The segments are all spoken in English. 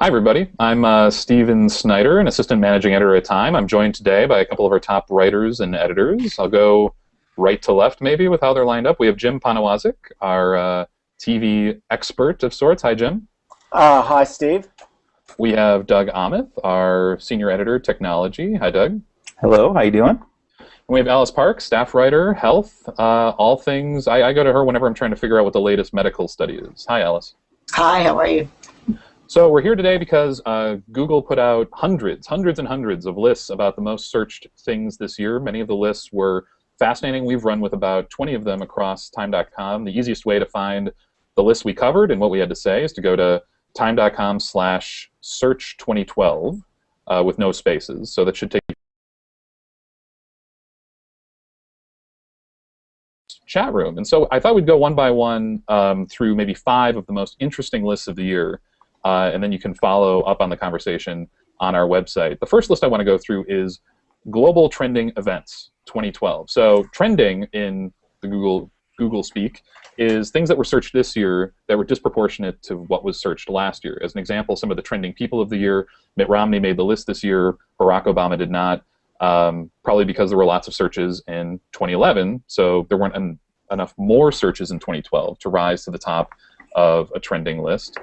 Hi, everybody. I'm Steven Snyder, an assistant managing editor at Time. I'm joined today by a couple of our top writers and editors. I'll go right to left, maybe, with how they're lined up. We have Jim Ponowazik, our TV expert of sorts. Hi, Jim. Hi, Steve. We have Doug Amith, our senior editor, technology. Hi, Doug. Hello, how you doing? And we have Alice Park, staff writer, health, all things. I go to her whenever I'm trying to figure out what the latest medical study is. Hi, Alice. Hi, how are you? So we're here today because Google put out hundreds and hundreds of lists about the most searched things this year. Many of the lists were fascinating. We've run with about 20 of them across time.com. The easiest way to find the lists we covered and what we had to say is to go to time.com/search2012 with no spaces. So that should take chat room. And so I thought we'd go one by one through maybe 5 of the most interesting lists of the year. And then you can follow up on the conversation on our website. The first list I want to go through is Global Trending Events 2012. So trending in the Google speak is things that were searched this year that were disproportionate to what was searched last year. As an example, some of the trending people of the year, Mitt Romney made the list this year, Barack Obama did not, probably because there were lots of searches in 2011, so there weren't enough more searches in 2012 to rise to the top of a trending list.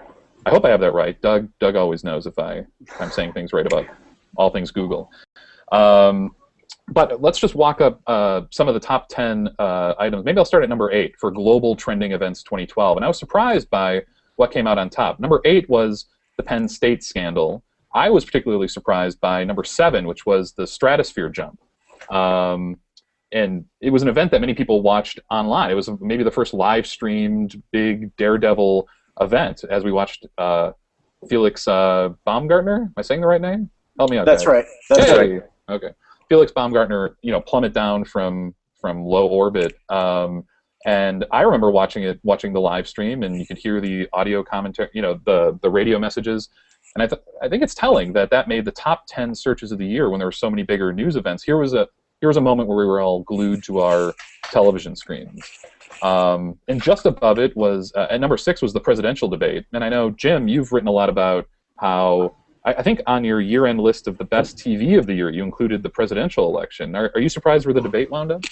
I hope I have that right. Doug always knows if I'm saying things right about all things Google. But let's just walk up some of the top 10 items. Maybe I'll start at number 8 for Global Trending Events 2012. And I was surprised by what came out on top. Number 8 was the Penn State scandal. I was particularly surprised by number 7, which was the stratosphere jump. And it was an event that many people watched online. It was maybe the first live-streamed big daredevil event as we watched Felix Baumgartner. Am I saying the right name? Help me out. That's guys. right. That's right. Okay. Felix Baumgartner, plummet down from low orbit. And I remember watching the live stream, and you could hear the audio commentary, the radio messages. And I think it's telling that made the top 10 searches of the year when there were so many bigger news events. Here was a moment where we were all glued to our television screens. And just above it was, at number 6 was the presidential debate. And I know, Jim, you've written a lot about how, I think on your year-end list of the best TV of the year, you included the presidential election. Are you surprised where the debate wound up?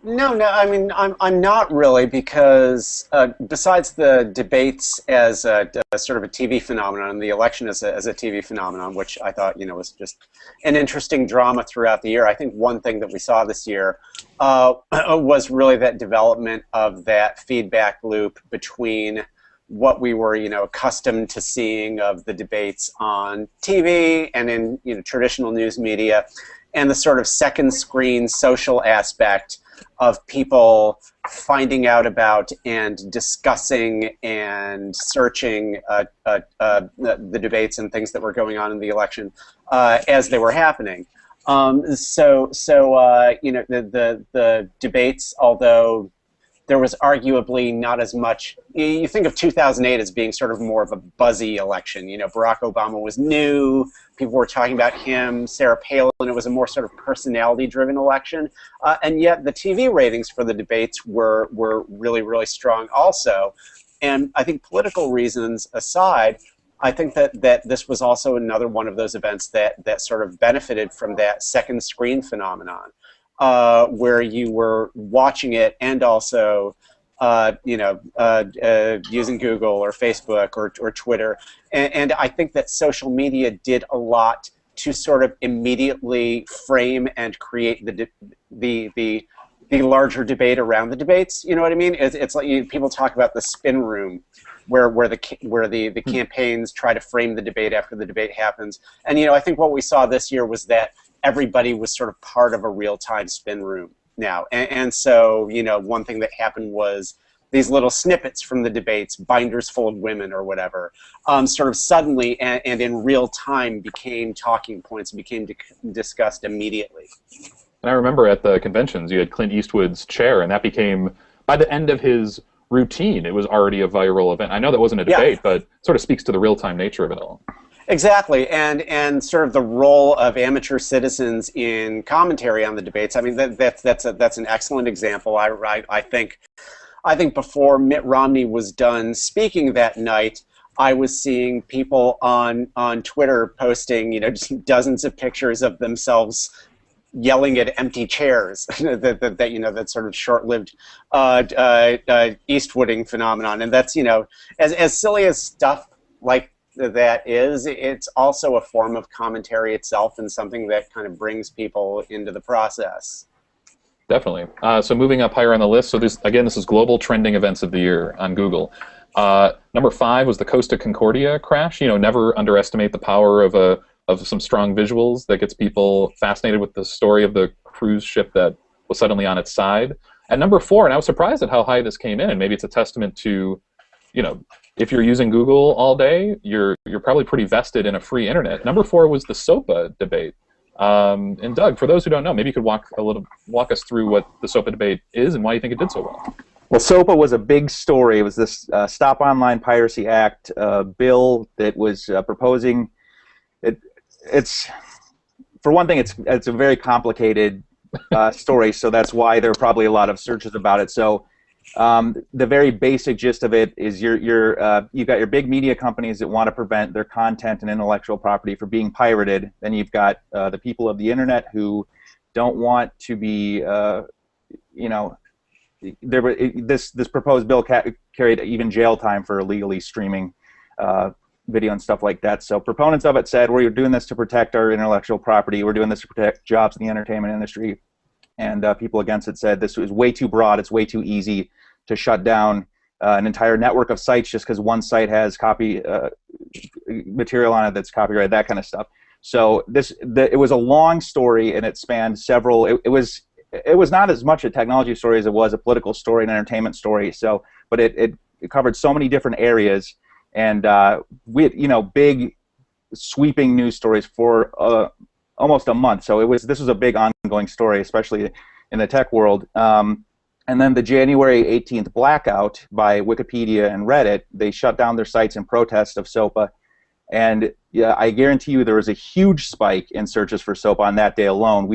No. I mean, I'm not really, because besides the debates as a sort of a TV phenomenon, the election as a TV phenomenon, which I thought was just an interesting drama throughout the year. I think one thing that we saw this year was really that development of that feedback loop between what we were, accustomed to seeing of the debates on TV and in, traditional news media, and the sort of second screen social aspect of people finding out about and discussing and searching the debates and things that were going on in the election as they were happening. The debates, although there was arguably not as much. You think of 2008 as being sort of more of a buzzy election. Barack Obama was new. People were talking about him, Sarah Palin. It was a more sort of personality-driven election. And yet the TV ratings for the debates were really, really strong also. And I think political reasons aside, I think that this was also another one of those events that sort of benefited from that second screen phenomenon. Where you were watching it and also, using Google or Facebook or Twitter, and I think that social media did a lot to sort of immediately frame and create the larger debate around the debates. You know what I mean? It's like people talk about the spin room, where the campaigns try to frame the debate after the debate happens, and I think what we saw this year was that everybody was sort of part of a real-time spin room now. And so, one thing that happened was these little snippets from the debates, binders full of women or whatever, sort of suddenly and in real time became talking points, became discussed immediately. And I remember at the conventions, you had Clint Eastwood's chair, and that became, by the end of his routine, it was already a viral event. I know that wasn't a debate, but it sort of speaks to the real-time nature of it all. Exactly, and sort of the role of amateur citizens in commentary on the debates. I mean, that's an excellent example. I think before Mitt Romney was done speaking that night, I was seeing people on Twitter posting, just dozens of pictures of themselves yelling at empty chairs. that sort of short-lived Eastwooding phenomenon, and that's as silly as stuff like that is, it's also a form of commentary itself and something that kind of brings people into the process. Definitely. So moving up higher on the list, so this is global trending events of the year on Google. Number 5 was the Costa Concordia crash. Never underestimate the power of some strong visuals that gets people fascinated with the story of the cruise ship that was suddenly on its side. At number 4, and I was surprised at how high this came in, and maybe it's a testament to, if you're using Google all day, you're probably pretty vested in a free internet. Number 4 was the SOPA debate. And Doug, for those who don't know, maybe you could walk us through what the SOPA debate is and why you think it did so well. Well, SOPA was a big story. It was this Stop Online Piracy Act bill that was proposing. It's for one thing, it's a very complicated story, so that's why there are probably a lot of searches about it. So the very basic gist of it is you've got your big media companies that want to prevent their content and intellectual property from being pirated. Then you've got the people of the internet who don't want to be, this proposed bill carried even jail time for illegally streaming video and stuff like that. So proponents of it said, we're doing this to protect our intellectual property. We're doing this to protect jobs in the entertainment industry. And people against it said this was way too broad. It's way too easy to shut down an entire network of sites just because one site has material on it that's copyrighted, that kind of stuff. So it was a long story, and it spanned several. It was not as much a technology story as it was a political story and entertainment story. So, but it covered so many different areas, and with big sweeping news stories for almost a month. So this was a big ongoing story, especially in the tech world. And then the January 18th blackout by Wikipedia and Reddit, they shut down their sites in protest of SOPA. And yeah, I guarantee you there was a huge spike in searches for SOPA on that day alone.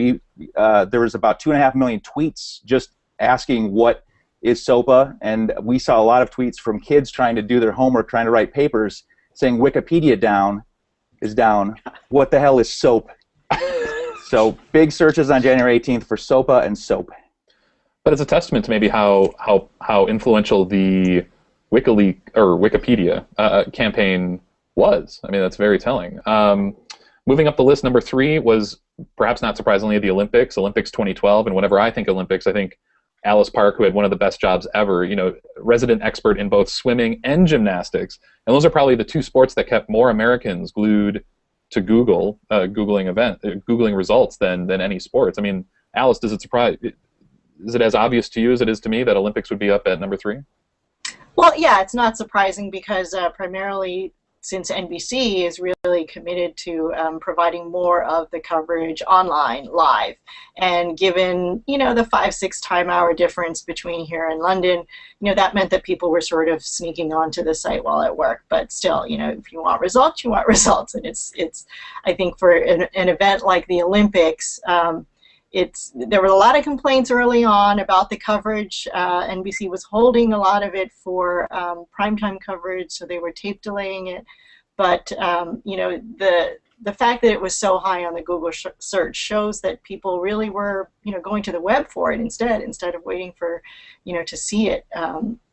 There was about 2.5 million tweets just asking what is SOPA, and we saw a lot of tweets from kids trying to do their homework, trying to write papers, saying Wikipedia is down. What the hell is SOAP? So big searches on January 18th for SOPA and SOAP. But it's a testament to maybe how influential the Wikipedia campaign was. I mean, that's very telling. Moving up the list, number 3 was, perhaps not surprisingly, the Olympics 2012. And whenever I think Olympics, I think Alice Park, who had one of the best jobs ever, resident expert in both swimming and gymnastics. And those are probably the 2 sports that kept more Americans glued to Google, Googling results than any sports. I mean, Alice, does it surprise? Is it as obvious to you as it is to me that Olympics would be up at number 3? Well, yeah, it's not surprising because primarily since NBC is really committed to providing more of the coverage online, live. And given, the 5-6 time-hour difference between here and London, that meant that people were sort of sneaking onto the site while at work. But still, if you want results, you want results. And it's I think for an event like the Olympics, there were a lot of complaints early on about the coverage. NBC was holding a lot of it for primetime coverage, so they were tape delaying it. But the fact that it was so high on the Google search shows that people really were going to the web for it instead of waiting for to see it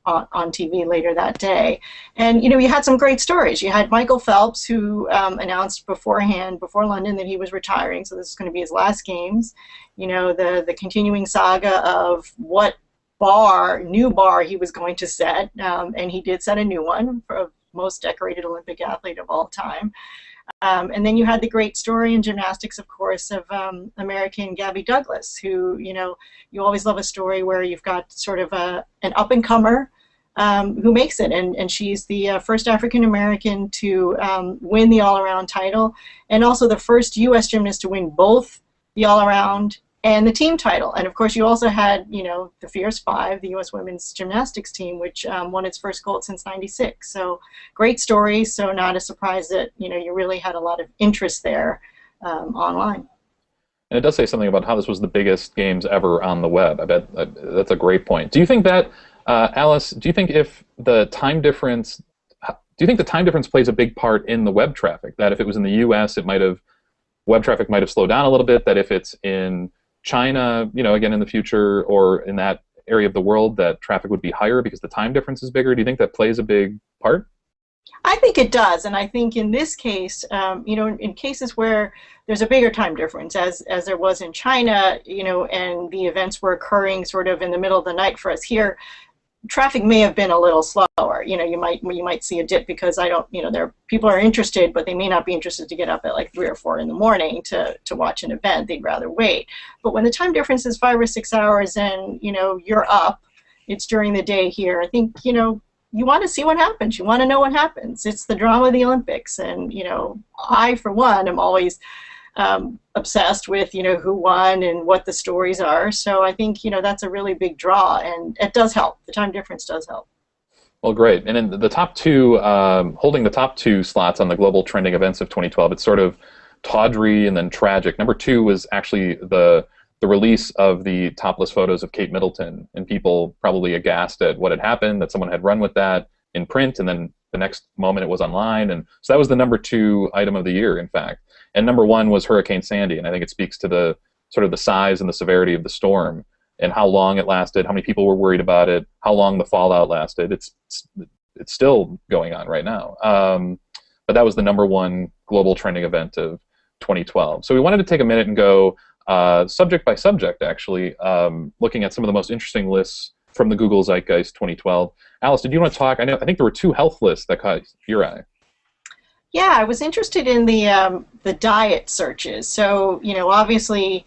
on TV later that day. And you had some great stories. You had Michael Phelps, who announced before London, that he was retiring, so this is going to be his last games. The continuing saga of what new bar he was going to set, and he did set a new one for most decorated Olympic athlete of all time. And then you had the great story in gymnastics, of course, of American Gabby Douglas, who, you always love a story where you've got sort of an up-and-comer who makes it, and she's the first African-American to win the all-around title, and also the first U.S. gymnast to win both the all-around and the team title. And of course you also had, the Fierce Five, the U.S. women's gymnastics team, which won its first gold since '96. So great story, so not a surprise that, you really had a lot of interest there online. And it does say something about how this was the biggest games ever on the web. I bet that's a great point. Do you think that, Alice, if the time difference do you think the time difference plays a big part in the web traffic? That if it was in the U.S., web traffic might have slowed down a little bit. That if it's in China, again in the future, or in that area of the world, that traffic would be higher because the time difference is bigger. Do you think that plays a big part? I think it does, and I think in this case, in cases where there's a bigger time difference, as there was in China, and the events were occurring sort of in the middle of the night for us here, traffic may have been a little slower. You might see a dip because people are interested, but they may not be interested to get up at like 3 or 4 in the morning to watch an event. They'd rather wait. But when the time difference is 5 or 6 hours and you're up, it's during the day here. I think you want to see what happens. You want to know what happens. It's the drama of the Olympics, and I for one am always obsessed with who won and what the stories are. So I think that's a really big draw, and it does help. The time difference does help. Well, great. And in the top two, holding the top 2 slots on the global trending events of 2012, it's sort of tawdry and then tragic. Number 2 was actually the release of the topless photos of Kate Middleton, and people probably aghast at what had happened, that someone had run with that in print, and then the next moment it was online. And so that was the number 2 item of the year, in fact. And number 1 was Hurricane Sandy, and I think it speaks to the sort of the size and the severity of the storm and how long it lasted, how many people were worried about it, how long the fallout lasted. It's still going on right now. But that was the number 1 global trending event of 2012. So we wanted to take a minute and go subject by subject, actually, looking at some of the most interesting lists from the Google Zeitgeist 2012. Alice, did you want to talk? I think there were 2 health lists that caught your eye. Yeah, I was interested in the diet searches. So obviously,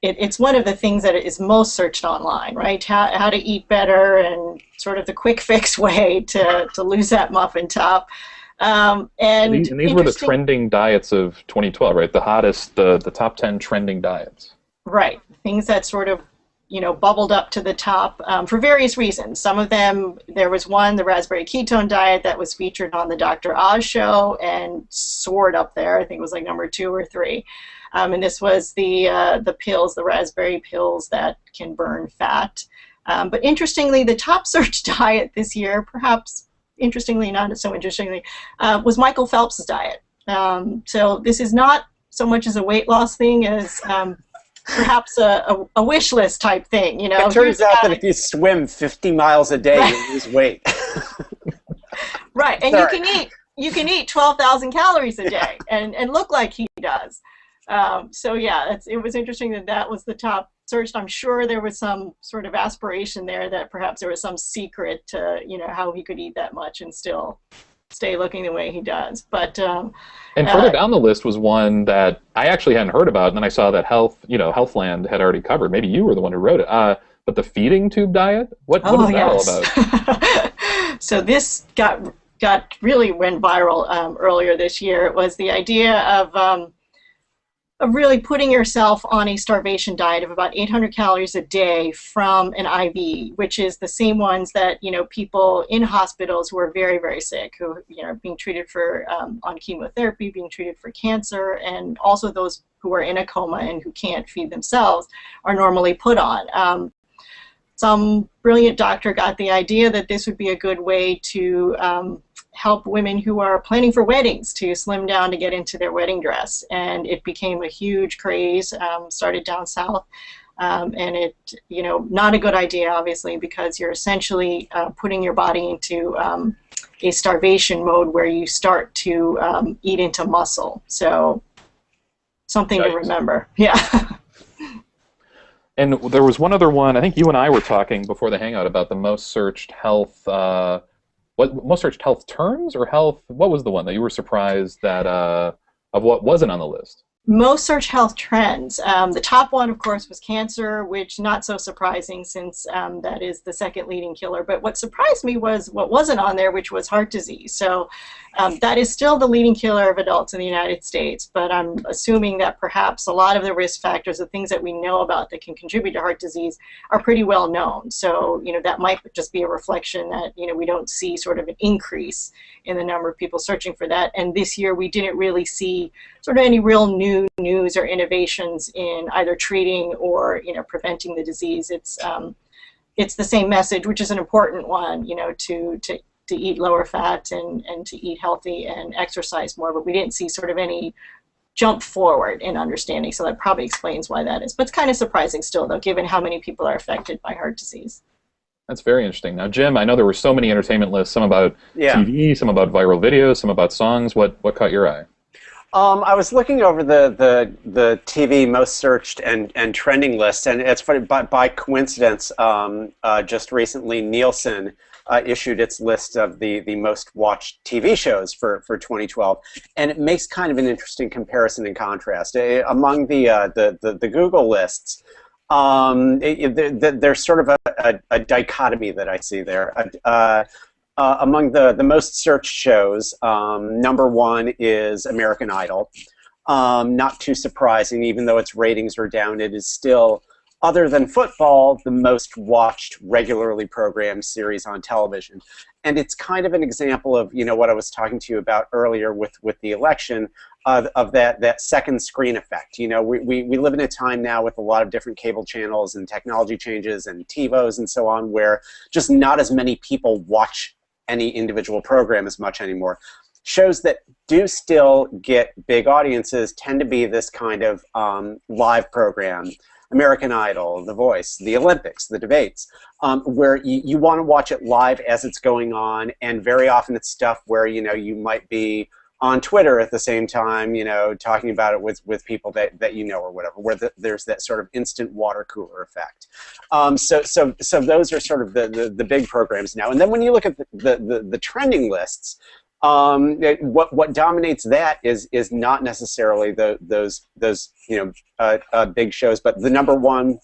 it's one of the things that is most searched online, right? How to eat better and sort of the quick fix way to lose that muffin top. And these were the trending diets of 2012, right? The hottest, the top 10 trending diets. Right. Things that sort of, bubbled up to the top for various reasons. Some of them, there was one, the raspberry ketone diet, that was featured on the Dr. Oz show and soared up there. I think it was like number 2 or 3. And this was the pills, the raspberry pills that can burn fat. But interestingly, the top search diet this year, perhaps interestingly, not so interestingly, was Michael Phelps' diet. So this is not so much as a weight loss thing as perhaps a wish list type thing. It turns out that if you swim 50 miles a day, you lose weight. Right, and you can eat 12,000 calories a day and look like he does. So yeah, it was interesting that was the top searched. I'm sure there was some sort of aspiration there that perhaps there was some secret to how he could eat that much and still stay looking the way he does. But and further down the list was one that I actually hadn't heard about, and then I saw that Healthland had already covered. Maybe you were the one who wrote it. But the feeding tube diet, what is that all about? So this got really went viral earlier this year. It was the idea of really putting yourself on a starvation diet of about 800 calories a day from an IV, which is the same ones that people in hospitals who are very, very sick, who are being treated for on chemotherapy, being treated for cancer, and also those who are in a coma and who can't feed themselves are normally put on. Some brilliant doctor got the idea that this would be a good way to help women who are planning for weddings to slim down to get into their wedding dress, and it became a huge craze. Started down south, and it not a good idea, obviously, because you're essentially putting your body into a starvation mode where you start to eat into muscle. So something to remember. Yeah. And there was one other one. I think you and I were talking before the Hangout about the most searched health. Most searched health terms or health? What was the one that you were surprised that of what wasn't on the list? Most search health trends. The top one, of course, was cancer, which not so surprising since that is the second leading killer. But what surprised me was what wasn't on there, which was heart disease. So that is still the leading killer of adults in the United States. But I'm assuming that perhaps a lot of the risk factors, the things that we know about that can contribute to heart disease, are pretty well known. So that might just be a reflection that we don't see sort of an increase in the number of people searching for that. And this year we didn't really see sort of any real new news or innovations in either treating or preventing the disease. It's the same message, which is an important one, to to eat lower fat and to eat healthy and exercise more, but we didn't see sort of any jump forward in understanding. So that probably explains why that is. But it's kind of surprising still, though, given how many people are affected by heart disease. That's very interesting. Now, Jim, I know there were so many entertainment lists, some about TV, some about viral videos, some about songs. What caught your eye? I was looking over the TV most searched and trending lists, and it's funny, by coincidence, just recently Nielsen issued its list of the most watched TV shows for 2012, and it makes kind of an interesting comparison and contrast. Among the Google lists, there's sort of a dichotomy that I see there. Among the most searched shows, #1 is American Idol. Not too surprising, even though its ratings are down, it is still, other than football, the most watched, regularly programmed series on television. And it's kind of an example of, you know, what I was talking to you about earlier with the election, of that second screen effect. You know, we live in a time now with a lot of different cable channels and technology changes and TiVos and so on, where just not as many people watch any individual program as much anymore. Shows that do still get big audiences tend to be this kind of live program. American Idol, The Voice, the Olympics, the debates, where you want to watch it live as it's going on, and very often it's stuff where, you know, you might be on Twitter at the same time, you know, talking about it with people that you know or whatever, where there's that sort of instant water cooler effect. So those are sort of the big programs now. And then when you look at the trending lists, what dominates that is not necessarily those you know big shows, but the #1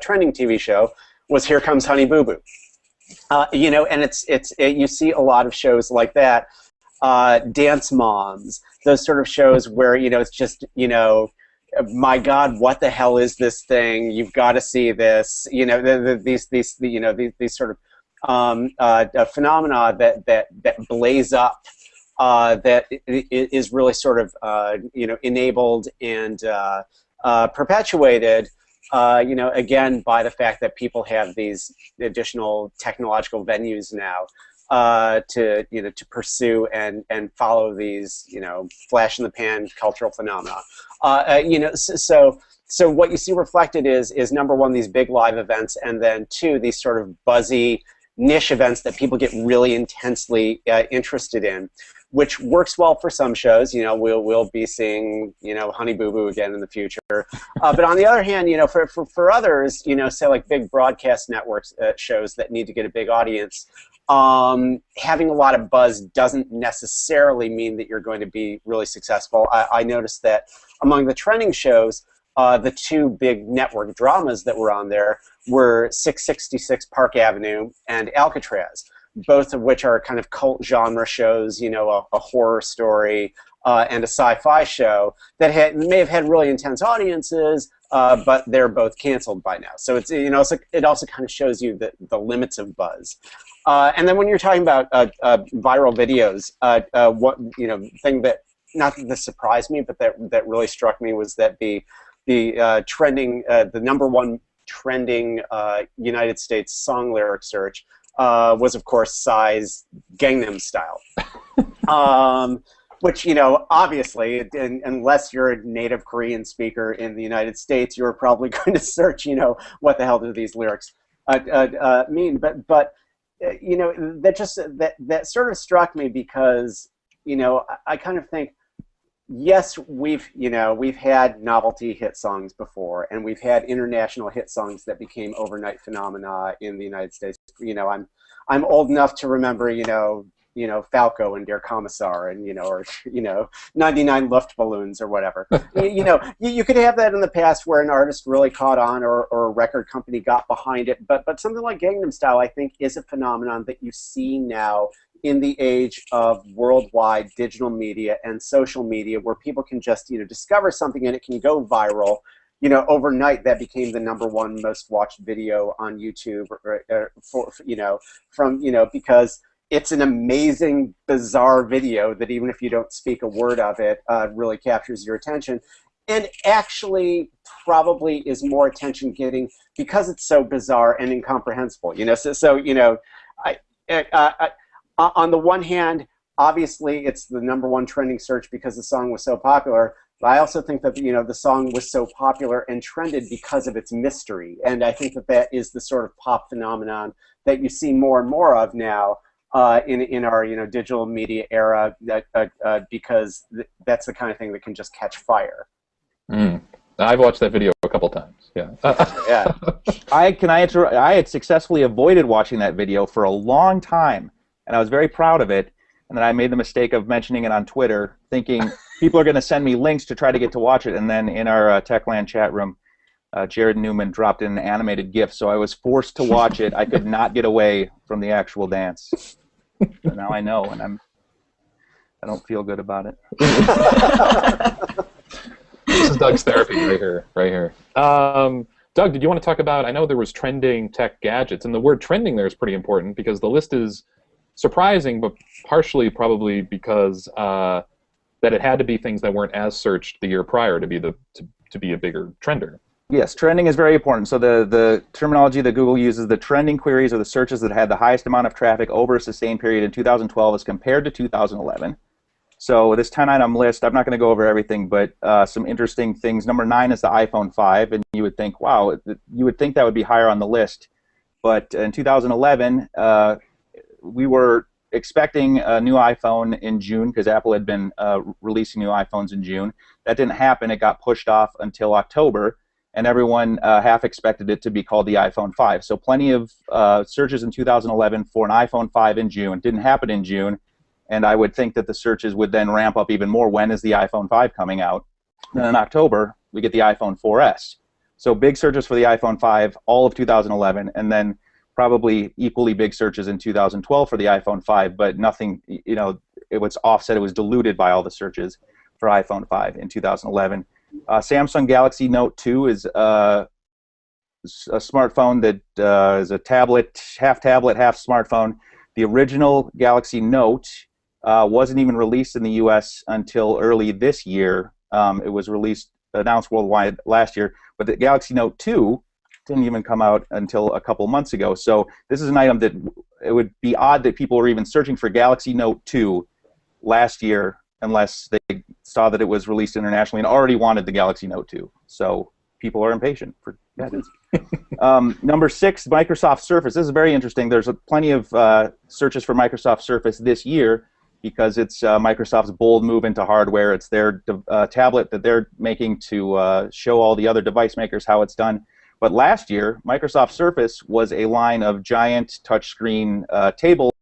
trending TV show was Here Comes Honey Boo Boo. You know, and you see a lot of shows like that. Dance Moms, those sort of shows where, you know, it's just, you know, my God, what the hell is this thing? You've got to see this. You know, these sort of phenomena that blaze up, that is really sort of you know, enabled and perpetuated. You know, again, by the fact that people have these additional technological venues now to pursue and follow these, you know, flash in the pan cultural phenomena. You know, so what you see reflected is #1, these big live events, and then 2, these sort of buzzy niche events that people get really intensely interested in, which works well for some shows. You know, we'll be seeing, you know, Honey Boo Boo again in the future. But on the other hand, you know, for others, you know, say like big broadcast networks shows that need to get a big audience, having a lot of buzz doesn't necessarily mean that you're going to be really successful. I noticed that among the trending shows, the 2 big network dramas that were on there were 666 Park Avenue and Alcatraz, both of which are kind of cult genre shows, you know, a horror story and a sci-fi show that may have had really intense audiences, but they're both canceled by now. So it's, you know, it also kind of shows you the limits of buzz. And then when you're talking about viral videos, what, you know, thing that, not that this surprised me, but that really struck me was that the trending, the #1 trending United States song lyric search was, of course, Psy's Gangnam Style. Which, you know, obviously, unless you're a native Korean speaker in the United States, you're probably going to search, you know, what the hell do these lyrics mean? But you know, that sort of struck me because, you know, I kind of think, yes, we've had novelty hit songs before, and we've had international hit songs that became overnight phenomena in the United States. You know, I'm old enough to remember, you know, Falco and Der Kommissar, and, you know, or, you know, 99 Luftballons or whatever. You know, you could have that in the past where an artist really caught on, or a record company got behind it. But something like Gangnam Style, I think, is a phenomenon that you see now in the age of worldwide digital media and social media, where people can just, you know, discover something and it can go viral. You know, overnight that became the #1 most watched video on YouTube, you know, from, you know, because it's an amazing, bizarre video that even if you don't speak a word of it, really captures your attention, and actually probably is more attention getting because it's so bizarre and incomprehensible. You know, so you know, on the one hand, obviously it's the #1 trending search because the song was so popular. But I also think that the song was so popular and trended because of its mystery, and I think that that is the sort of pop phenomenon that you see more and more of now in our digital media era. Because that's the kind of thing that can just catch fire. Mm. I've watched that video a couple times. Yeah. Yeah. I had successfully avoided watching that video for a long time, and I was very proud of it. And then I made the mistake of mentioning it on Twitter, thinking people are going to send me links to try to get to watch it. And then in our Techland chat room, Jared Newman dropped in an animated GIF, so I was forced to watch it. I could not get away from the actual dance. So now I know, and I don't feel good about it. This is Doug's therapy right here. Right here. Doug, did you want to talk about? I know there was trending tech gadgets, and the word "trending" there is pretty important because the list is surprising, but partially probably because that it had to be things that weren't as searched the year prior to be to be a bigger trender. Yes, trending is very important. So the terminology that Google uses, the trending queries are the searches that had the highest amount of traffic over a sustained period in 2012 as compared to 2011. So this 10-item list, I'm not going to go over everything, but some interesting things. Number 9 is the iPhone 5, and you would think, wow, you would think that would be higher on the list. But in 2011, we were expecting a new iPhone in June because Apple had been releasing new iPhones in June. That didn't happen. It got pushed off until October, and everyone half expected it to be called the iPhone 5. So plenty of searches in 2011 for an iPhone 5 in June. Didn't happen in June, and I would think that the searches would then ramp up even more. When is the iPhone 5 coming out? And then in October, we get the iPhone 4S. So big searches for the iPhone 5 all of 2011, and then probably equally big searches in 2012 for the iPhone 5, but nothing, it was offset, it was diluted by all the searches for iPhone 5 in 2011. Samsung Galaxy Note 2 is a smartphone that is a tablet, half smartphone. The original Galaxy Note wasn't even released in the US until early this year. It was announced worldwide last year, but the Galaxy Note 2 didn't even come out until a couple months ago. So this is an item that it would be odd that people were even searching for Galaxy Note 2 last year unless they saw that it was released internationally and already wanted the Galaxy Note 2. So people are impatient for gadgets. Number 6, Microsoft Surface. This is very interesting. There's plenty of searches for Microsoft Surface this year because it's Microsoft's bold move into hardware. It's their tablet that they're making to show all the other device makers how it's done. But last year, Microsoft Surface was a line of giant touchscreen tables